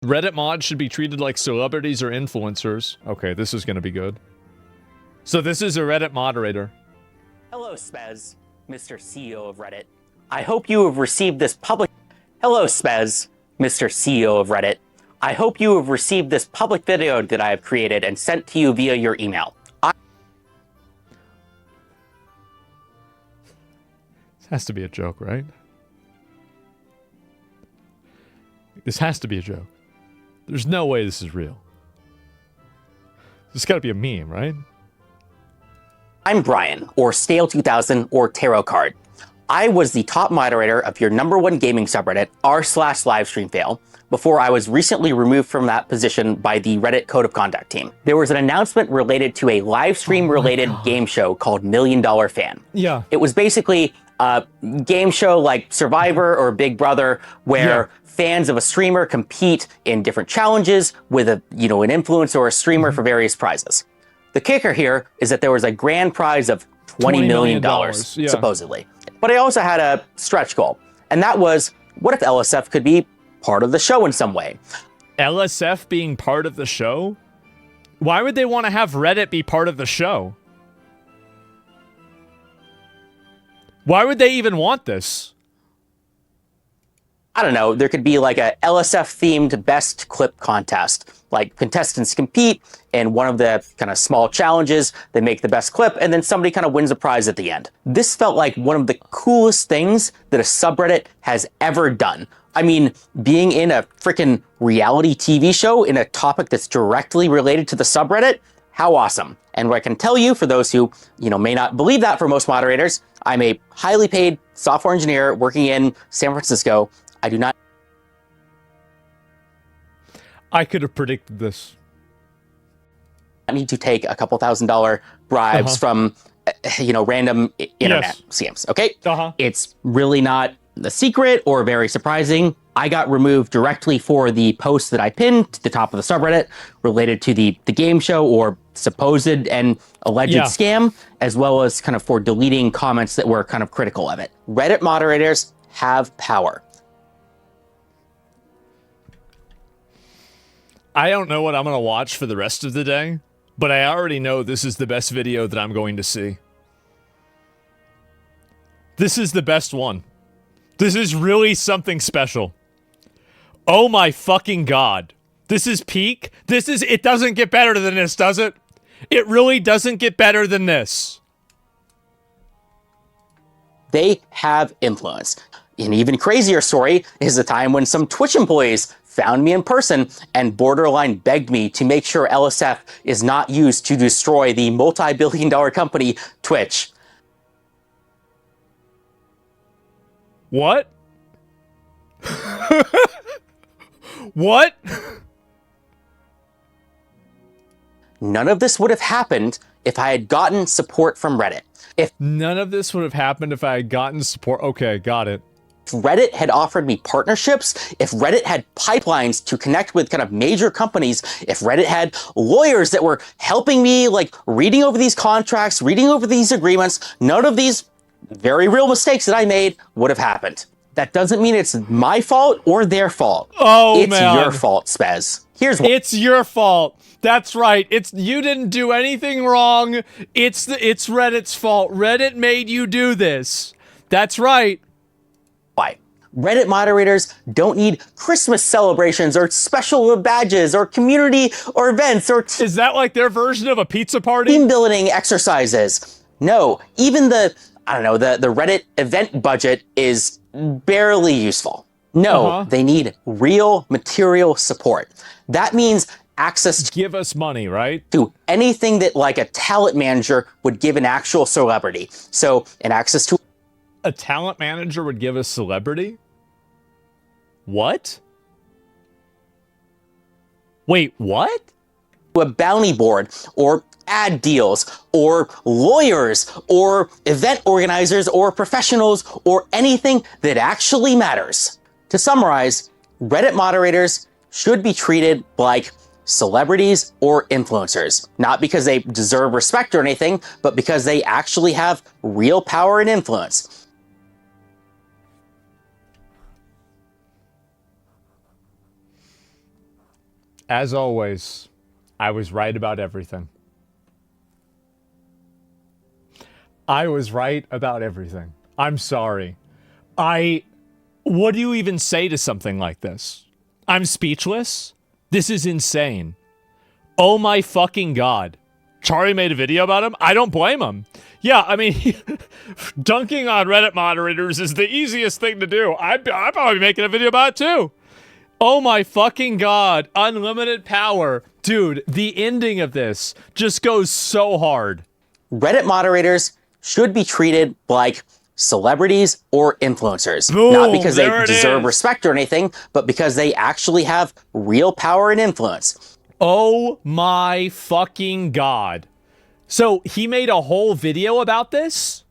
Reddit mods should be treated like celebrities or influencers. Okay, this is gonna be good. So this is a Reddit moderator. Hello, Spez, Mr. CEO of Reddit. I hope you have received this public... Hello, Spez, Mr. CEO of Reddit. I hope you have received this public video that I have created and sent to you via your email. This has to be a joke, right? This has to be a joke. There's no way this is real. This has got to be a meme, right? I'm Brian, or Stale2000, or Tarot Card. I was the top moderator of your #1 gaming subreddit, r/livestreamfail, before I was recently removed from that position by the Reddit Code of Conduct team. There was an announcement related to a live stream-related game show called $1 Million Fan. Yeah. It was basically a game show like Survivor or Big Brother, where fans of a streamer compete in different challenges with an influencer or a streamer for various prizes. The kicker here is that there was a grand prize of $20 million, supposedly. But I also had a stretch goal, and that was, what if LSF could be part of the show in some way? LSF being part of the show? Why would they want to have Reddit be part of the show? Why would they even want this? I don't know, there could be like a LSF-themed best clip contest. Like, contestants compete in one of the kind of small challenges, they make the best clip, and then somebody kind of wins a prize at the end. This felt like one of the coolest things that a subreddit has ever done. I mean, being in a freaking reality TV show in a topic that's directly related to the subreddit, how awesome. And what I can tell you, for those who, may not believe that for most moderators, I'm a highly paid software engineer working in San Francisco. I do not... I could have predicted this. I need to take a couple $1,000 bribes from, random internet scams, okay? It's really not a secret or very surprising. I got removed directly for the post that I pinned to the top of the subreddit related to the game show or supposed and alleged scam, as well as kind of for deleting comments that were kind of critical of it. Reddit moderators have power. I don't know what I'm going to watch for the rest of the day, but I already know this is the best video that I'm going to see. This is the best one. This is really something special. Oh my fucking god. This is peak. It doesn't get better than this, does it? It really doesn't get better than this. They have influence. An even crazier story is the time when some Twitch employees found me in person and borderline begged me to make sure LSF is not used to destroy the multi-billion-dollar company Twitch. What? What? None of this would have happened if I had gotten support from Reddit. None of this would have happened if I had gotten support. Okay, got it. If Reddit had offered me partnerships, if Reddit had pipelines to connect with kind of major companies, if Reddit had lawyers that were helping me, like, reading over these contracts, reading over these agreements, none of these very real mistakes that I made would have happened. That doesn't mean it's my fault or their fault. Oh, it's your fault, Spez. Here's what— It's your fault. That's right. You didn't do anything wrong. It's Reddit's fault. Reddit made you do this. That's right. Why? Reddit moderators don't need Christmas celebrations or special badges or community or events or Is that like their version of a pizza party? Team building exercises. No, even the Reddit event budget is barely useful. No, they need real material support. That means access to— Give us money, right? To anything that like a talent manager would give an actual celebrity. So, an access to— A talent manager would give a celebrity? What? Wait, what? A bounty board, or ad deals, or lawyers, or event organizers, or professionals, or anything that actually matters. To summarize, Reddit moderators should be treated like celebrities or influencers, not because they deserve respect or anything, but because they actually have real power and influence. as always, I was right about everything. I was right about everything. I'm sorry. What do you even say to something like this? I'm speechless. This is insane. Oh my fucking God. Charlie made a video about him? I don't blame him. Yeah, I mean, dunking on Reddit moderators is the easiest thing to do. I'd probably be making a video about it too. Oh my fucking God. Unlimited power. Dude, the ending of this just goes so hard. Reddit moderators should be treated like celebrities or influencers. Boom, not because they there it deserve is. respect or anything, but because they actually have real power and influence. Oh my fucking God. So he made a whole video about this?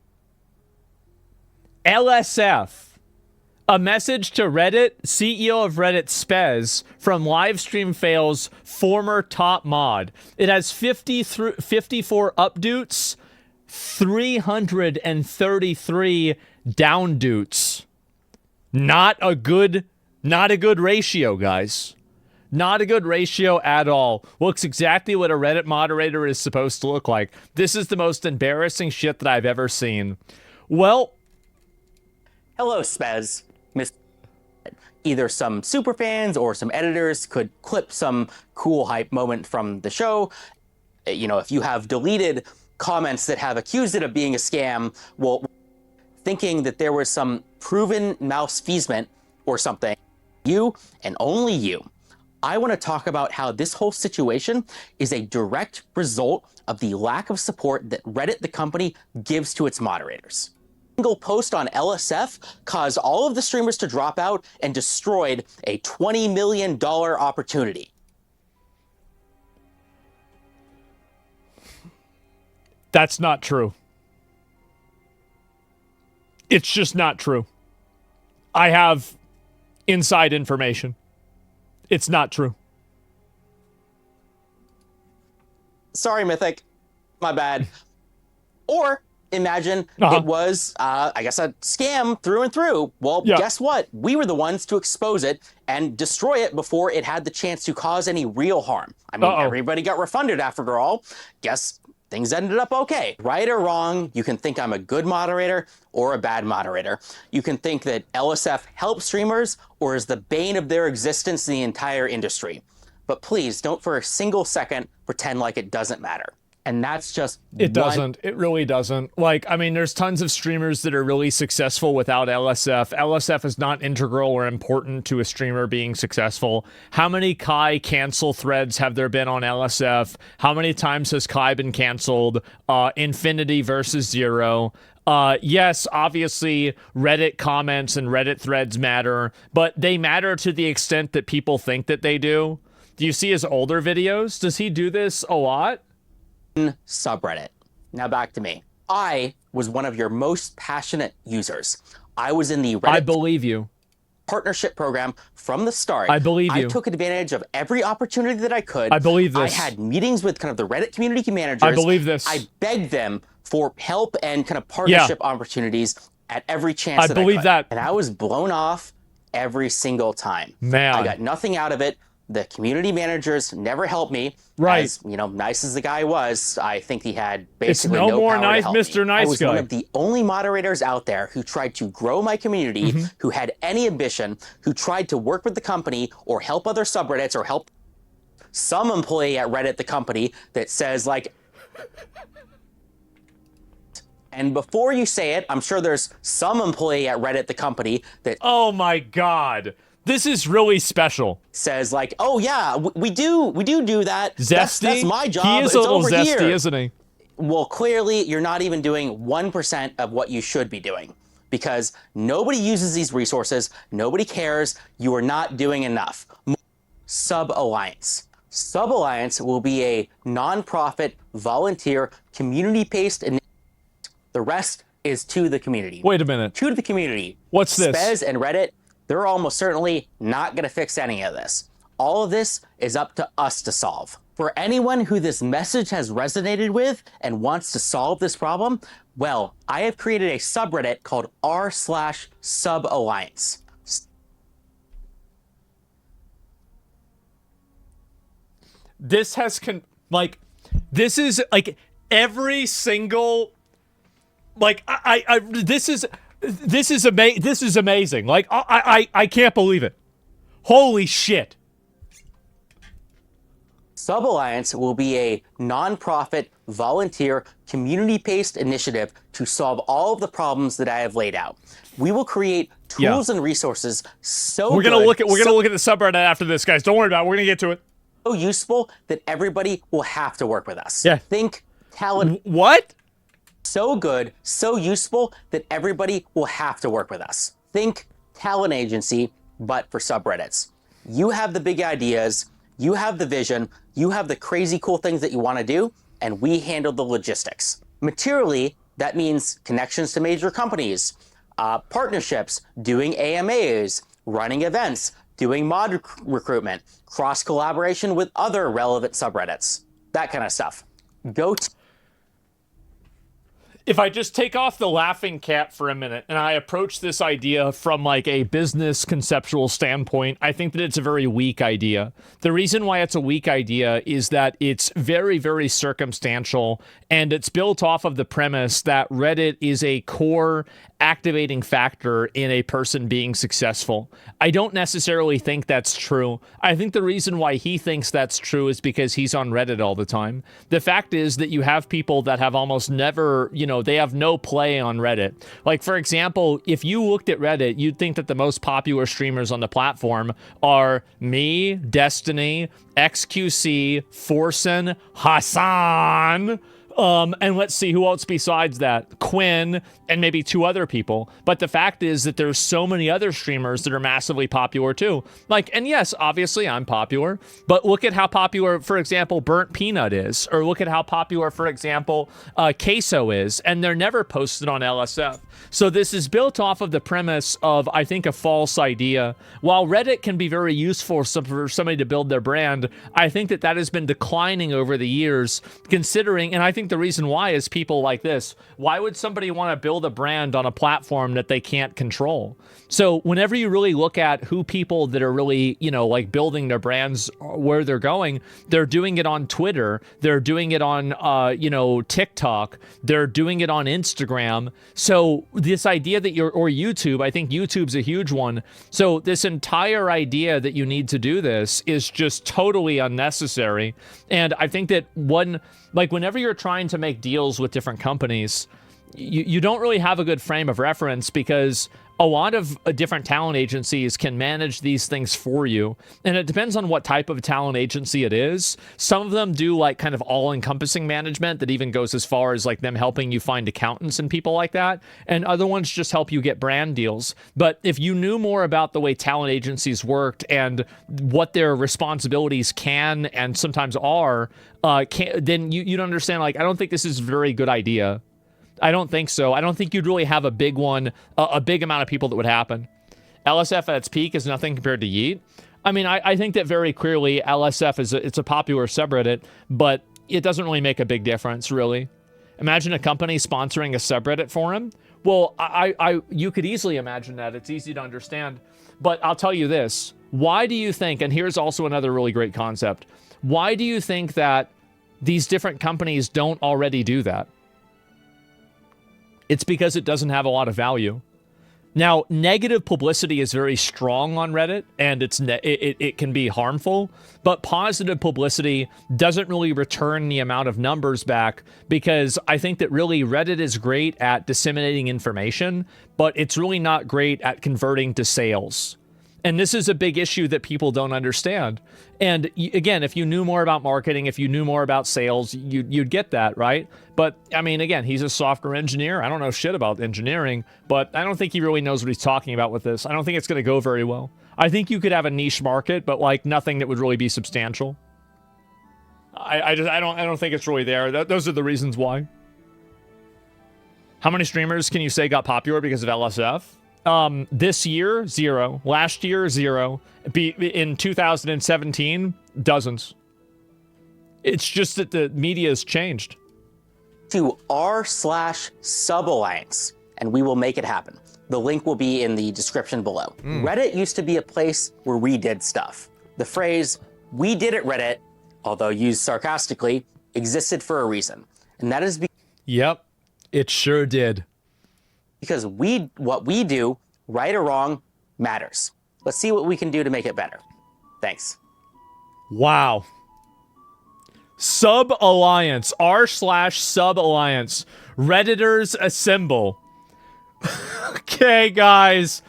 LSF. A message to Reddit, CEO of Reddit Spez, from Livestream Fail's former top mod. It has 54 updoots, 333 downdoots. Not a good ratio, guys. Not a good ratio at all. Looks exactly what a Reddit moderator is supposed to look like. This is the most embarrassing shit that I've ever seen. Well, Hello, Spez. Either some superfans or some editors could clip some cool hype moment from the show. You know, if you have deleted comments that have accused it of being a scam, well, thinking that there was some proven malfeasance or something, you and only you. I want to talk about how this whole situation is a direct result of the lack of support that Reddit, the company, gives to its moderators. A single post on LSF caused all of the streamers to drop out and destroyed a $20 million opportunity. that's not true. It's just not true. I have inside information. It's not true. Sorry, Mythic. My bad. Or imagine it was, I guess, a scam through and through. Well, guess what? We were the ones to expose it and destroy it before it had the chance to cause any real harm. I mean, everybody got refunded after all. Guess things ended up okay. Right or wrong, you can think I'm a good moderator or a bad moderator. You can think that LSF helps streamers or is the bane of their existence in the entire industry. But please don't for a single second pretend like it doesn't matter. And that's just It doesn't. It really doesn't. Like, I mean, there's tons of streamers that are really successful without LSF. LSF is not integral or important to a streamer being successful. How many Kai cancel threads have there been on LSF? How many times has Kai been canceled? Infinity versus Zero. Yes, obviously, Reddit comments and Reddit threads matter, but they matter to the extent that people think that they do. Do you see his older videos? Does he do this a lot? Subreddit. Now back to me. I was one of your most passionate users. I was in the Reddit I believe you. partnership program from the start. I believe you. I took advantage of every opportunity that I could. I believe this. I had meetings with kind of the Reddit community managers. I believe this. I begged them for help and kind of partnership opportunities at every chance that I could. I believe that. And I was blown off every single time. Man. I got nothing out of it. The community managers never helped me. Right. As, you know, nice as the guy was, I think he had basically no more power nice, to help me. Mr. Nice I was Guy. one of the only moderators out there who tried to grow my community, who had any ambition, who tried to work with the company or help other subreddits or help some employee at Reddit, the company, that says like, and before you say it, I'm sure there's some employee at Reddit, the company, that Oh my God. This is really special. says like, oh yeah, we do that. Zesty? That's my job. He is It's a little over zesty, here. isn't he? Well, clearly you're not even doing 1% of what you should be doing because nobody uses these resources. Nobody cares. You are not doing enough. Sub Alliance. Sub Alliance will be a nonprofit, volunteer, community-based initiative. The rest is to the community. Wait a minute. To the community. What's this? Spez and Reddit, they're almost certainly not going to fix any of this. All of this is up to us to solve. For anyone who this message has resonated with and wants to solve this problem, well, I have created a subreddit called r/suballiance. this has this is like every single like this is amazing. Like I can't believe it. Holy shit. Sub-Alliance will be a non-profit, volunteer, community-based initiative to solve all of the problems that I have laid out. We will create tools and resources we're gonna look at the subreddit after this, guys. Don't worry about it. We're gonna get to it. So useful that everybody will have to work with us. Yeah. Think talent. What? So good, so useful that everybody will have to work with us. Think talent agency, but for subreddits. You have the big ideas, you have the vision, you have the crazy cool things that you want to do, and we handle the logistics. Materially, that means connections to major companies, partnerships, doing AMAs, running events, doing mod recruitment, cross collaboration with other relevant subreddits, that kind of stuff. If I just take off the laughing cat for a minute and I approach this idea from like a business conceptual standpoint, I think that it's a very weak idea. The reason why it's a weak idea is that it's very, very circumstantial, and it's built off of the premise that Reddit is a core activating factor in a person being successful. I don't necessarily think that's true. I think the reason why he thinks that's true is because he's on Reddit all the time. The fact is that you have people that have almost never, they have no play on Reddit. Like, for example, if you looked at Reddit, you'd think that the most popular streamers on the platform are me, Destiny, XQC, Forsen, Hassan, and let's see who else besides that, Quinn, and maybe 2 other people. But the fact is that there's so many other streamers that are massively popular too. Like, and yes, obviously I'm popular, but look at how popular, for example, Burnt Peanut is, or look at how popular, for example, Queso is, and they're never posted on LSF. So this is built off of the premise of, I think, a false idea. While Reddit can be very useful for somebody to build their brand, I think that has been declining over the years, considering, and I think the reason why is people like this. Why would somebody want to build a brand on a platform that they can't control? So whenever you really look at who people that are really, like building their brands, where they're going, they're doing it on Twitter, they're doing it on, TikTok, they're doing it on Instagram. So this idea that or YouTube, I think YouTube's a huge one. So this entire idea that you need to do this is just totally unnecessary. And I think that whenever you're trying to make deals with different companies, you don't really have a good frame of reference, because a lot of different talent agencies can manage these things for you. And it depends on what type of talent agency it is. Some of them do like kind of all-encompassing management that even goes as far as like them helping you find accountants and people like that. And other ones just help you get brand deals. But if you knew more about the way talent agencies worked and what their responsibilities can and sometimes are, then you'd understand, like, I don't think this is a very good idea. I don't think so. I don't think you'd really have a big one, a big amount of people that would happen. LSF at its peak is nothing compared to Yeet. I mean, I think that very clearly LSF it's a popular subreddit, but it doesn't really make a big difference, really. Imagine a company sponsoring a subreddit forum. Well, you could easily imagine that. It's easy to understand. But I'll tell you this. Why do you think, and here's also another really great concept, why do you think that these different companies don't already do that? It's because it doesn't have a lot of value. Now, negative publicity is very strong on Reddit, and it can be harmful, but positive publicity doesn't really return the amount of numbers back, because I think that really Reddit is great at disseminating information, but it's really not great at converting to sales. And this is a big issue that people don't understand. And again, if you knew more about marketing, if you knew more about sales, you'd get that, right? But I mean, again, he's a software engineer. I don't know shit about engineering, but I don't think he really knows what he's talking about with this. I don't think it's going to go very well. I think you could have a niche market, but like nothing that would really be substantial. I don't think it's really there. Those are the reasons why. How many streamers can you say got popular because of LSF? This year, 0. Last year, 0. In 2017, dozens. It's just that the media has changed. To r/Suballiance, and we will make it happen. The link will be in the description below. Reddit used to be a place where we did stuff. The phrase, "we did it Reddit," although used sarcastically, existed for a reason. And that is Yep, it sure did. because what we do, right or wrong, matters. Let's see what we can do to make it better. Thanks. Wow. Sub Alliance, r/sub Alliance. Redditors assemble. Okay, guys.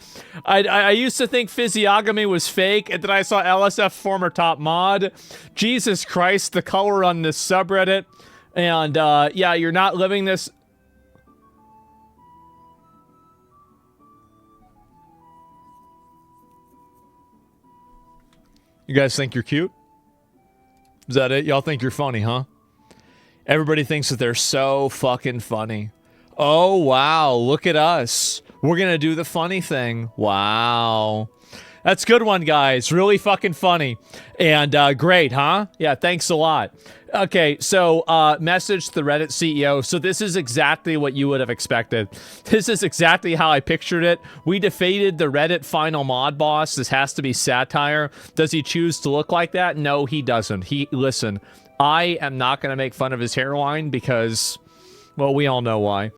I used to think physiognomy was fake, and then I saw LSF former top mod. Jesus Christ, the color on this subreddit. And, yeah, you're not living this... You guys think you're cute? Is that it? Y'all think you're funny, huh? Everybody thinks that they're so fucking funny. Oh, wow. Look at us. We're gonna do the funny thing. Wow. That's a good one, guys. Really fucking funny. And, great, huh? Yeah, thanks a lot. Okay, so, message to the Reddit CEO. So this is exactly what you would have expected. This is exactly how I pictured it. We defeated the Reddit final mod boss. This has to be satire. Does he choose to look like that? No, he doesn't. Listen, I am not going to make fun of his hairline because, well, we all know why.